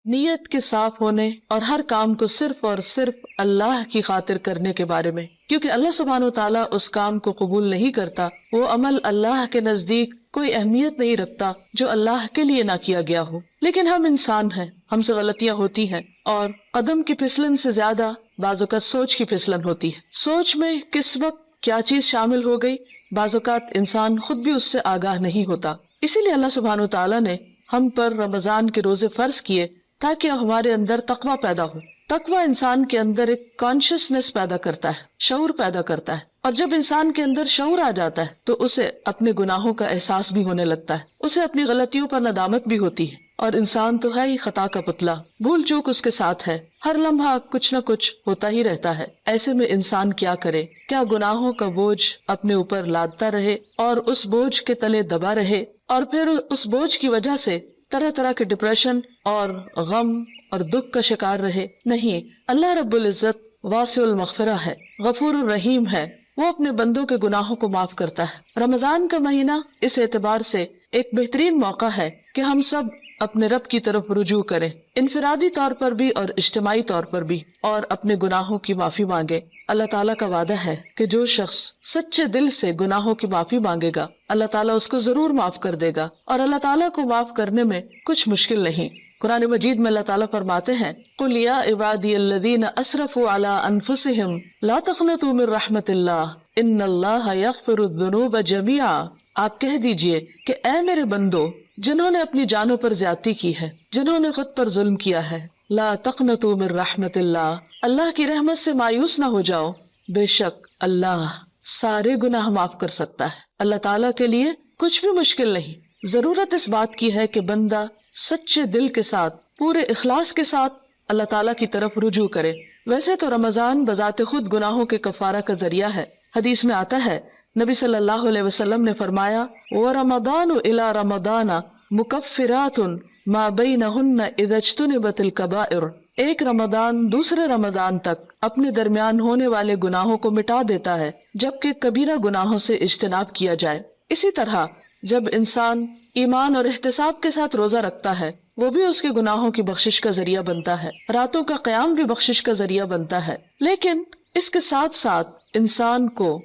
نیت کے صاف ہونے اور ہر کام کو صرف اور صرف اللہ کی خاطر کرنے کے بارے میں، کیونکہ اللہ سبحانہ و تعالیٰ اس کام کو قبول نہیں کرتا، وہ عمل اللہ کے نزدیک کوئی اہمیت نہیں رکھتا جو اللہ کے لیے نہ کیا گیا ہو۔ لیکن ہم انسان ہیں، ہم سے غلطیاں ہوتی ہیں، اور قدم کی پھسلن سے زیادہ بعض اوقات سوچ کی پھسلن ہوتی ہے۔ سوچ میں کس وقت کیا چیز شامل ہو گئی، بعض اوقات انسان خود بھی اس سے آگاہ نہیں ہوتا۔ اسی لیے اللہ سبحانہ و تعالیٰ نے ہم پر رمضان کے روزے فرض کیے تاکہ ہمارے اندر تقویٰ پیدا ہو۔ تقویٰ انسان کے اندر ایک کانشیسنس پیدا کرتا ہے، شعور پیدا کرتا ہے، اور جب انسان کے اندر شعور آ جاتا ہے تو اسے اپنے گناہوں کا احساس بھی ہونے لگتا ہے، اسے اپنی غلطیوں پر ندامت بھی ہوتی ہے، اور انسان تو ہے ہی خطا کا پتلا، بھول چوک اس کے ساتھ ہے، ہر لمحہ کچھ نہ کچھ ہوتا ہی رہتا ہے۔ ایسے میں انسان کیا کرے؟ کیا گناہوں کا بوجھ اپنے اوپر لادتا رہے اور اس بوجھ کے تلے دبا رہے، اور پھر اس بوجھ کی وجہ سے طرح طرح کے ڈپریشن اور غم اور دکھ کا شکار رہے؟ نہیں، اللہ رب العزت واسع المغفرہ ہے، غفور الرحیم ہے، وہ اپنے بندوں کے گناہوں کو معاف کرتا ہے۔ رمضان کا مہینہ اس اعتبار سے ایک بہترین موقع ہے کہ ہم سب اپنے رب کی طرف رجوع کریں، انفرادی طور پر بھی اور اجتماعی طور پر بھی، اور اپنے گناہوں کی معافی مانگے۔ اللہ تعالیٰ کا وعدہ ہے کہ جو شخص سچے دل سے گناہوں کی معافی مانگے گا، اللہ تعالیٰ اس کو ضرور معاف کر دے گا، اور اللہ تعالیٰ کو معاف کرنے میں کچھ مشکل نہیں۔ قرآن مجید میں اللہ تعالیٰ فرماتے ہیں، قُلْ يَا عِبَادِيَ الَّذِينَ أَسْرَفُوا عَلَىٰ أَنفُسِهِمْ لَا تَقْنَطُوا مِن رَحْمَةِ اللَّهِ إِنَّ اللَّهَ يَغْفِرُ الذُّنُوبَ جَمِيعًا۔ آپ کہہ دیجئے کہ اے میرے بندو جنہوں نے اپنی جانوں پر زیادتی کی ہے، جنہوں نے خود پر ظلم کیا ہے، لا تقنطوا من رحمت اللہ، اللہ کی رحمت سے مایوس نہ ہو جاؤ، بے شک اللہ سارے گناہ معاف کر سکتا ہے۔ اللہ تعالیٰ کے لیے کچھ بھی مشکل نہیں۔ ضرورت اس بات کی ہے کہ بندہ سچے دل کے ساتھ، پورے اخلاص کے ساتھ اللہ تعالیٰ کی طرف رجوع کرے۔ ویسے تو رمضان بذات خود گناہوں کے کفارہ کا ذریعہ ہے۔ حدیث میں آتا ہے، نبی صلی اللہ علیہ وسلم نے فرمایا، وَرَمَضَانُ إِلَى رَمَضَانَ مُكَفِّرَاتٌ مَا بَيْنَهُنَّ إِذَا اجْتُنِبَتِ الْكَبَائِرُ۔ ایک رمضان دوسرے رمضان تک اپنے درمیان ہونے والے گناہوں کو مٹا دیتا ہے جبکہ کبیرہ گناہوں سے اجتناب کیا جائے۔ اسی طرح جب انسان ایمان اور احتساب کے ساتھ روزہ رکھتا ہے، وہ بھی اس کے گناہوں کی بخشش کا ذریعہ بنتا ہے، راتوں کا قیام بھی بخشش کا ذریعہ بنتا ہے۔ لیکن اس کے ساتھ ساتھ انسان کو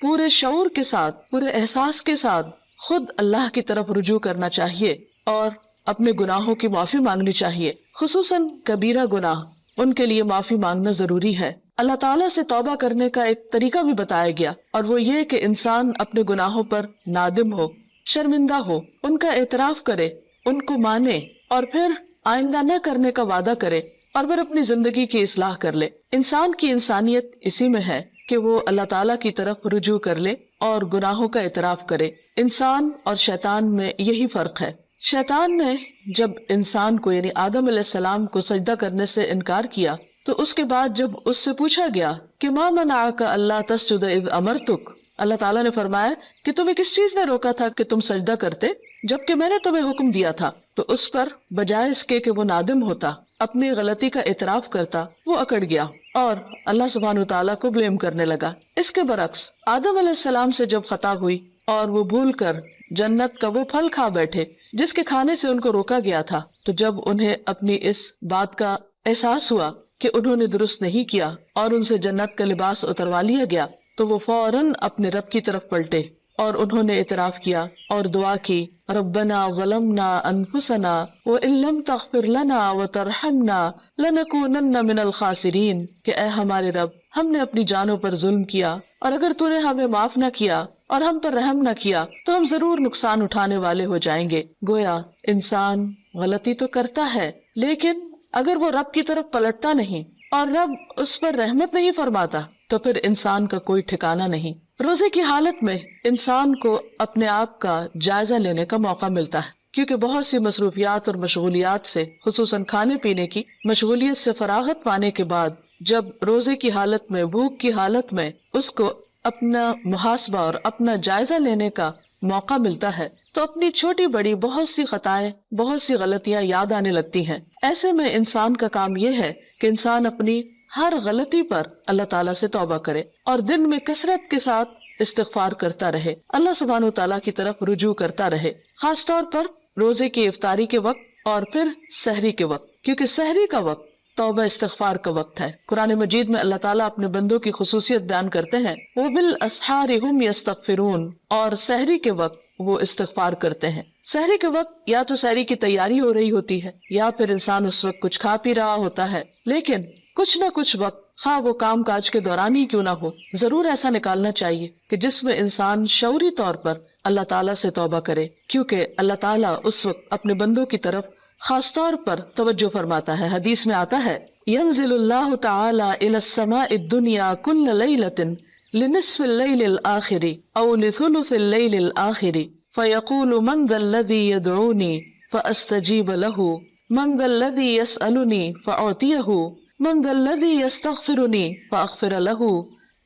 پورے شعور کے ساتھ، پورے احساس کے ساتھ خود اللہ کی طرف رجوع کرنا چاہیے اور اپنے گناہوں کی معافی مانگنی چاہیے، خصوصاً کبیرہ گناہ، ان کے لیے معافی مانگنا ضروری ہے۔ اللہ تعالیٰ سے توبہ کرنے کا ایک طریقہ بھی بتایا گیا، اور وہ یہ کہ انسان اپنے گناہوں پر نادم ہو، شرمندہ ہو، ان کا اعتراف کرے، ان کو مانے، اور پھر آئندہ نہ کرنے کا وعدہ کرے، اور پھر اپنی زندگی کی اصلاح کر لے۔ انسان کی انسانیت اسی میں ہے کہ وہ اللہ تعالیٰ کی طرف رجوع کر لے اور گناہوں کا اعتراف کرے۔ انسان اور شیطان میں یہی فرق ہے۔ شیطان نے جب انسان کو یعنی آدم علیہ السلام کو سجدہ کرنے سے انکار کیا تو اس کے بعد جب اس سے پوچھا گیا کہ ما منعک الا تسجد اذ امرتک، اللہ تعالیٰ نے فرمایا کہ تمہیں کس چیز نے روکا تھا کہ تم سجدہ کرتے جبکہ میں نے تمہیں حکم دیا تھا، تو اس پر بجائے اس کے کہ وہ نادم ہوتا، اپنی غلطی کا اعتراف کرتا، وہ اکڑ گیا اور اللہ سبحانہ وتعالیٰ کو بلیم کرنے لگا۔ اس کے برعکس آدم علیہ السلام سے جب خطا ہوئی اور وہ بھول کر جنت کا وہ پھل کھا بیٹھے جس کے کھانے سے ان کو روکا گیا تھا، تو جب انہیں اپنی اس بات کا احساس ہوا کہ انہوں نے درست نہیں کیا اور ان سے جنت کا لباس اتروا لیا گیا، تو وہ فوراً اپنے رب کی طرف پلٹے اور انہوں نے اعتراف کیا اور دعا کی، ربنا ظلمنا انفسنا وان لم تغفر لنا وترحمنا لنکونن من الخاسرین، کہ اے ہمارے رب ہم نے اپنی جانوں پر ظلم کیا اور اگر تو نے ہمیں معاف نہ کیا اور ہم پر رحم نہ کیا تو ہم ضرور نقصان اٹھانے والے ہو جائیں گے۔ گویا انسان غلطی تو کرتا ہے، لیکن اگر وہ رب کی طرف پلٹتا نہیں اور رب اس پر رحمت نہیں فرماتا تو پھر انسان کا کوئی ٹھکانہ نہیں۔ روزے کی حالت میں انسان کو اپنے آپ کا جائزہ لینے کا موقع ملتا ہے، کیونکہ بہت سی مصروفیات اور مشغولیات سے، خصوصاً کھانے پینے کی مشغولیت سے فراغت پانے کے بعد جب روزے کی حالت میں، بھوک کی حالت میں اس کو اپنا محاسبہ اور اپنا جائزہ لینے کا موقع ملتا ہے تو اپنی چھوٹی بڑی بہت سی خطائیں، بہت سی غلطیاں یاد آنے لگتی ہیں۔ ایسے میں انسان کا کام یہ ہے کہ انسان اپنی ہر غلطی پر اللہ تعالیٰ سے توبہ کرے اور دن میں کثرت کے ساتھ استغفار کرتا رہے، اللہ سبحانہ و تعالیٰ کی طرف رجوع کرتا رہے۔ خاص طور پر روزے کی افطاری کے وقت اور پھر سحری کے وقت، کیونکہ سحری کا وقت توبہ استغفار کا وقت ہے۔ قرآن مجید میں اللہ تعالیٰ اپنے بندوں کی خصوصیت بیان کرتے ہیں، وَبِالْأَسْحَارِ هُمْ يَسْتَغْفِرُونَ، اور سحری کے وقت وہ استغفار کرتے ہیں۔ سحری کے وقت یا تو سحری کی تیاری ہو رہی ہوتی ہے یا پھر انسان اس وقت کچھ کھا پی رہا ہوتا ہے، لیکن کچھ نہ کچھ وقت، خواہ وہ کام کاج کے دوران ہی کیوں نہ ہو، ضرور ایسا نکالنا چاہیے کہ جس میں انسان شعوری طور پر اللہ تعالیٰ سے توبہ کرے، کیونکہ اللہ تعالیٰ اس وقت اپنے بندوں کی طرف خاص طور پر توجہ فرماتا ہے۔ حدیث میں آتا ہے، ينزل اللہ تعالی الى السماء الدنیا كل ليلة لنصف الليل الآخر او لثلث الليل الآخر فيقول من ذا الذي يدعوني فأستجيب له من ذا الذي يسألني فأعطيه من ذا الذي يستغفرني فأغفر له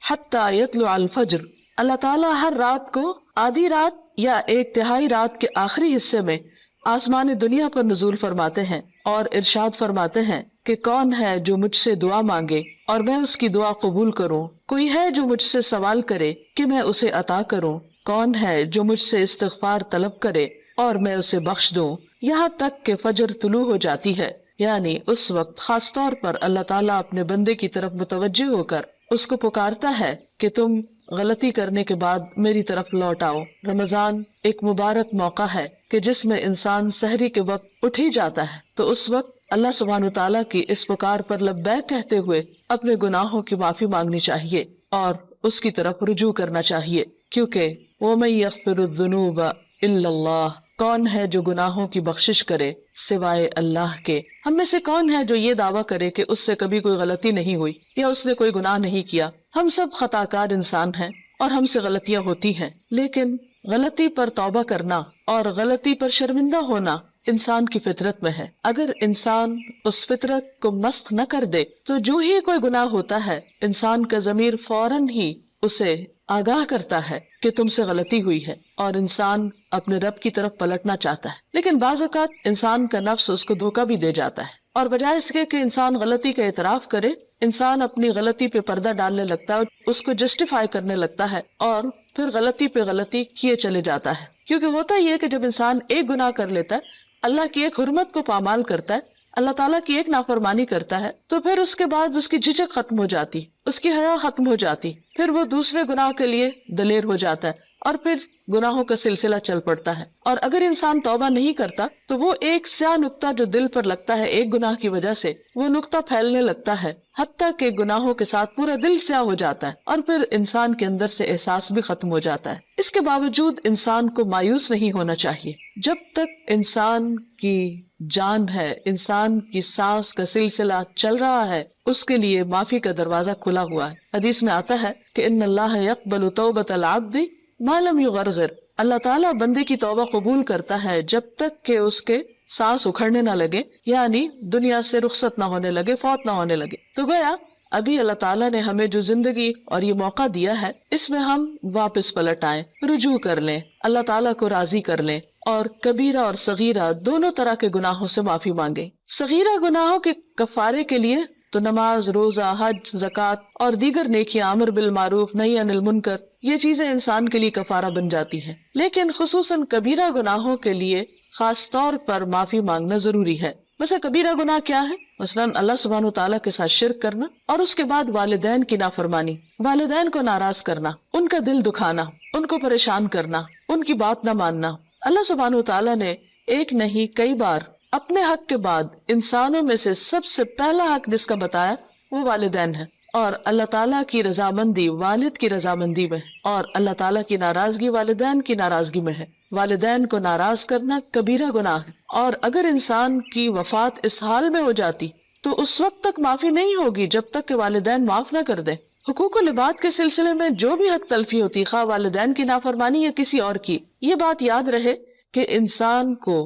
حتى يطلع الفجر۔ اللہ تعالیٰ ہر رات کو آدھی رات یا ایک تہائی رات کے آخری حصے میں آسمان دنیا پر نزول فرماتے ہیں اور ارشاد فرماتے ہیں کہ کون ہے جو مجھ سے دعا مانگے اور میں اس کی دعا قبول کروں، کوئی ہے جو مجھ سے سوال کرے کہ میں اسے عطا کروں، کون ہے جو مجھ سے استغفار طلب کرے اور میں اسے بخش دوں، یہاں تک کہ فجر طلوع ہو جاتی ہے۔ یعنی اس وقت خاص طور پر اللہ تعالیٰ اپنے بندے کی طرف متوجہ ہو کر اس کو پکارتا ہے کہ تم غلطی کرنے کے بعد میری طرف لوٹ آؤ۔ رمضان ایک مبارک موقع ہے کہ جس میں انسان سحری کے وقت اٹھ ہی جاتا ہے، تو اس وقت اللہ سبحانہ وتعالیٰ کی اس پکار پر لبیک کہتے ہوئے اپنے گناہوں کی معافی مانگنی چاہیے اور اس کی طرف رجوع کرنا چاہیے، کیونکہ وَمَن يَغْفِرُ الذُّنُوبَ إِلَّا اللَّهُ، کون ہے جو گناہوں کی بخشش کرے سوائے اللہ کے۔ ہم میں سے کون ہے جو یہ دعویٰ کرے کہ اس سے کبھی کوئی غلطی نہیں ہوئی یا اس نے کوئی گناہ نہیں کیا؟ ہم سب خطا کار انسان ہیں اور ہم سے غلطیاں ہوتی ہیں، لیکن غلطی پر توبہ کرنا اور غلطی پر شرمندہ ہونا انسان کی فطرت میں ہے۔ اگر انسان اس فطرت کو مسخ نہ کر دے تو جو ہی کوئی گناہ ہوتا ہے، انسان کا ضمیر فوراً ہی اسے آگاہ کرتا ہے کہ تم سے غلطی ہوئی ہے اور انسان اپنے رب کی طرف پلٹنا چاہتا ہے۔ لیکن بعض اوقات انسان کا نفس اس کو دھوکہ بھی دے جاتا ہے، اور بجائے اس کے کہ انسان غلطی کا اعتراف کرے، انسان اپنی غلطی پہ پردہ ڈالنے لگتا ہے، اس کو جسٹیفائی کرنے لگتا ہے اور پھر غلطی پہ غلطی کیے چلے جاتا ہے۔ کیونکہ ہوتا یہ ہے کہ جب انسان ایک گناہ کر لیتا ہے، اللہ کی ایک حرمت کو پامال کرتا ہے، اللہ تعالیٰ کی ایک نافرمانی کرتا ہے، تو پھر اس کے بعد اس کی جھجک ختم ہو جاتی، اس کی حیا ختم ہو جاتی، پھر وہ دوسرے گناہ کے لیے دلیر ہو جاتا ہے اور پھر گناہوں کا سلسلہ چل پڑتا ہے۔ اور اگر انسان توبہ نہیں کرتا تو وہ ایک سیاہ نقطہ جو دل پر لگتا ہے ایک گناہ کی وجہ سے، وہ نقطہ پھیلنے لگتا ہے حتیٰ کہ گناہوں کے ساتھ پورا دل سیاہ ہو جاتا ہے اور پھر انسان کے اندر سے احساس بھی ختم ہو جاتا ہے۔ اس کے باوجود انسان کو مایوس نہیں ہونا چاہیے۔ جب تک انسان کی جان ہے، انسان کی سانس کا سلسلہ چل رہا ہے، اس کے لیے معافی کا دروازہ کھلا ہوا ہے۔ حدیث میں آتا ہے کہ ان اللہ یقبل توبۃ العبد ما لم یغرغر، اللہ تعالیٰ بندے کی توبہ قبول کرتا ہے جب تک کہ اس کے سانس اکھڑنے نہ لگے، یعنی دنیا سے رخصت نہ ہونے لگے، فوت نہ ہونے لگے۔ تو گویا ابھی اللہ تعالیٰ نے ہمیں جو زندگی اور یہ موقع دیا ہے، اس میں ہم واپس پلٹ آئیں، رجوع کر لیں، اللہ تعالیٰ کو راضی کر لیں اور کبیرہ اور صغیرہ دونوں طرح کے گناہوں سے معافی مانگیں۔ صغیرہ گناہوں کے کفارے کے لیے تو نماز، روزہ، حج، زکوٰۃ اور دیگر نیکیاں، امر بالمعروف، نہی عن المنکر، یہ چیزیں انسان کے لیے کفارہ بن جاتی ہیں۔ لیکن خصوصاً کبیرہ گناہوں کے لیے خاص طور پر معافی مانگنا ضروری ہے۔ مثلا کبیرہ گناہ کیا ہے؟ مثلاً اللہ سبحانہ وتعالیٰ کے ساتھ شرک کرنا، اور اس کے بعد والدین کی نافرمانی، والدین کو ناراض کرنا، ان کا دل دکھانا، ان کو پریشان کرنا، ان کی بات نہ ماننا۔ اللہ سبحانہ وتعالیٰ نے ایک نہیں کئی بار اپنے حق کے بعد انسانوں میں سے سب سے پہلا حق جس کا بتایا وہ والدین ہے، اور اللہ تعالیٰ کی رضامندی والد کی رضامندی میں ہے، اور اللہ تعالیٰ کی ناراضگی والدین کی ناراضگی میں ہے۔ والدین کو ناراض کرنا کبیرہ گناہ ہے، اور اگر انسان کی وفات اس حال میں ہو جاتی تو اس وقت تک معافی نہیں ہوگی جب تک کہ والدین معاف نہ کر دیں۔ حقوق و لباد کے سلسلے میں جو بھی حق تلفی ہوتی، خواہ والدین کی نافرمانی یا کسی اور کی، یہ بات یاد رہے کہ انسان کو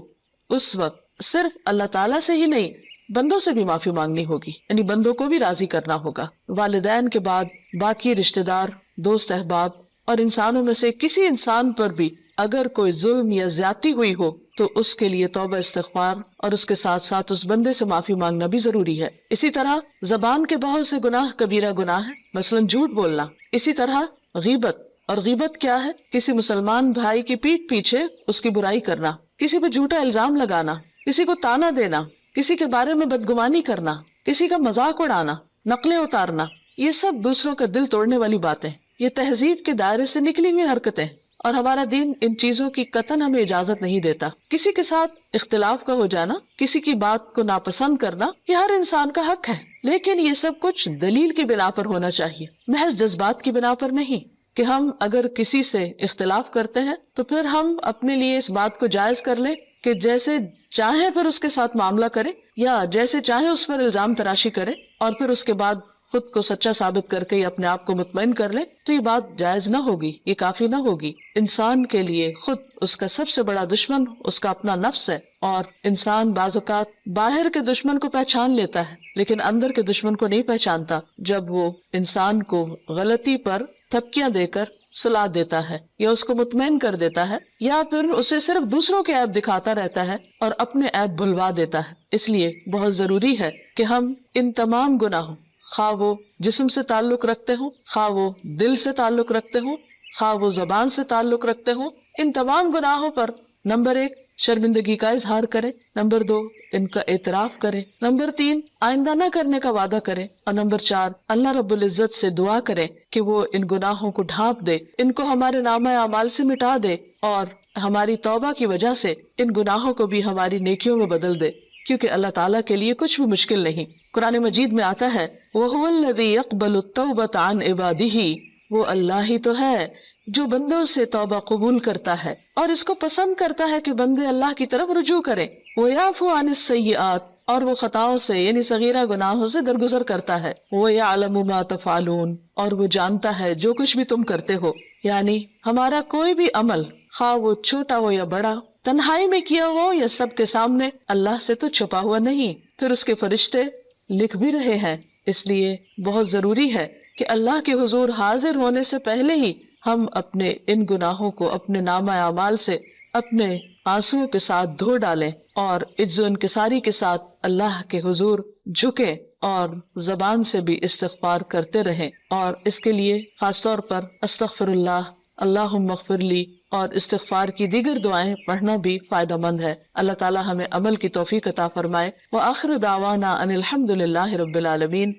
اس وقت صرف اللہ تعالیٰ سے ہی نہیں، بندوں سے بھی معافی مانگنی ہوگی، یعنی بندوں کو بھی راضی کرنا ہوگا۔ والدین کے بعد باقی رشتہ دار، دوست احباب اور انسانوں میں سے کسی انسان پر بھی اگر کوئی ظلم یا زیادتی ہوئی ہو تو اس کے لیے توبہ استغفار اور اس کے ساتھ ساتھ اس بندے سے معافی مانگنا بھی ضروری ہے۔ اسی طرح زبان کے بہت سے گناہ کبیرہ گناہ ہیں، مثلاً جھوٹ بولنا۔ اسی طرح غیبت، اور غیبت کیا ہے؟ کسی مسلمان بھائی کی پیٹھ پیچھے اس کی برائی کرنا، کسی پہ جھوٹا الزام لگانا، کسی کو تانا دینا، کسی کے بارے میں بدگمانی کرنا، کسی کا مذاق اڑانا، نقلیں اتارنا، یہ سب دوسروں کا دل توڑنے والی باتیں، یہ تہذیب کے دائرے سے نکلی ہوئی حرکتیں، اور ہمارا دین ان چیزوں کی قطعاً ہمیں اجازت نہیں دیتا۔ کسی کے ساتھ اختلاف کا ہو جانا، کسی کی بات کو ناپسند کرنا، یہ ہر انسان کا حق ہے، لیکن یہ سب کچھ دلیل کی بنا پر ہونا چاہیے، محض جذبات کی بنا پر نہیں، کہ ہم اگر کسی سے اختلاف کرتے ہیں تو پھر ہم اپنے لیے اس بات کو جائز کر لیں کہ جیسے چاہیں پھر اس کے ساتھ معاملہ کریں، یا جیسے چاہیں اس پر الزام تراشی کریں، اور پھر اس کے بعد خود کو سچا ثابت کر کے یا اپنے آپ کو مطمئن کر لیں، تو یہ بات جائز نہ ہوگی، یہ کافی نہ ہوگی۔ انسان کے لیے خود اس کا سب سے بڑا دشمن اس کا اپنا نفس ہے، اور انسان بعض اوقات باہر کے دشمن کو پہچان لیتا ہے لیکن اندر کے دشمن کو نہیں پہچانتا، جب وہ انسان کو غلطی پر تھپکیاں دے کر سلا دیتا ہے، یا اس کو مطمئن کر دیتا ہے، یا پھر اسے صرف دوسروں کے عیب دکھاتا رہتا ہے اور اپنے عیب بھلوا دیتا ہے۔ اس لیے بہت ضروری ہے کہ ہم ان تمام گناہوں، خواہ وہ جسم سے تعلق رکھتے ہوں، خواہ وہ دل سے تعلق رکھتے ہوں، خواہ وہ زبان سے تعلق رکھتے ہوں، ان تمام گناہوں پر نمبر 1 شرمندگی کا اظہار کریں، نمبر 2 ان کا اعتراف کریں، نمبر 3 آئندہ نہ کرنے کا وعدہ کریں، اور نمبر 4 اللہ رب العزت سے دعا کریں کہ وہ ان گناہوں کو ڈھانپ دے، ان کو ہمارے نامہ اعمال سے مٹا دے، اور ہماری توبہ کی وجہ سے ان گناہوں کو بھی ہماری نیکیوں میں بدل دے، کیونکہ اللہ تعالیٰ کے لیے کچھ بھی مشکل نہیں۔ قرآن مجید میں آتا ہے وَهُوَ الَّذِي يَقْبَلُ التَّوْبَةَ عَنْ عِبَادِهِ، وہ اللہ ہی تو ہے جو بندوں سے توبہ قبول کرتا ہے اور اس کو پسند کرتا ہے کہ بندے اللہ کی طرف رجوع کریں۔ وَيَعْفُو عَنِ السَّيِّئَاتِ، اور وہ خطاؤں سے یعنی صغیرہ گناہوں سے درگزر کرتا ہے۔ وَيَعْلَمُ مَا تَفْعَلُونَ، اور وہ جانتا ہے جو کچھ بھی تم کرتے ہو، یعنی ہمارا کوئی بھی عمل خواہ وہ چھوٹا ہو یا بڑا، تنہائی میں کیا ہو یا سب کے سامنے، اللہ سے تو چھپا ہوا نہیں، پھر اس کے فرشتے لکھ بھی رہے ہیں۔ اس لیے بہت ضروری ہے کہ اللہ کے حضور حاضر ہونے سے پہلے ہی ہم اپنے ان گناہوں کو اپنے نامہ اعمال سے اپنے آنسوؤں کے ساتھ دھو ڈالیں، اور عجز و انکساری کے ساتھ اللہ کے حضور جھکیں، اور زبان سے بھی استغفار کرتے رہیں، اور اس کے لیے خاص طور پر استغفر اللہ، اللہم اغفر لی اور استغفار کی دیگر دعائیں پڑھنا بھی فائدہ مند ہے۔ اللہ تعالی ہمیں عمل کی توفیق عطا فرمائے۔ وآخر دعوانا ان الحمد للہ رب العالمین۔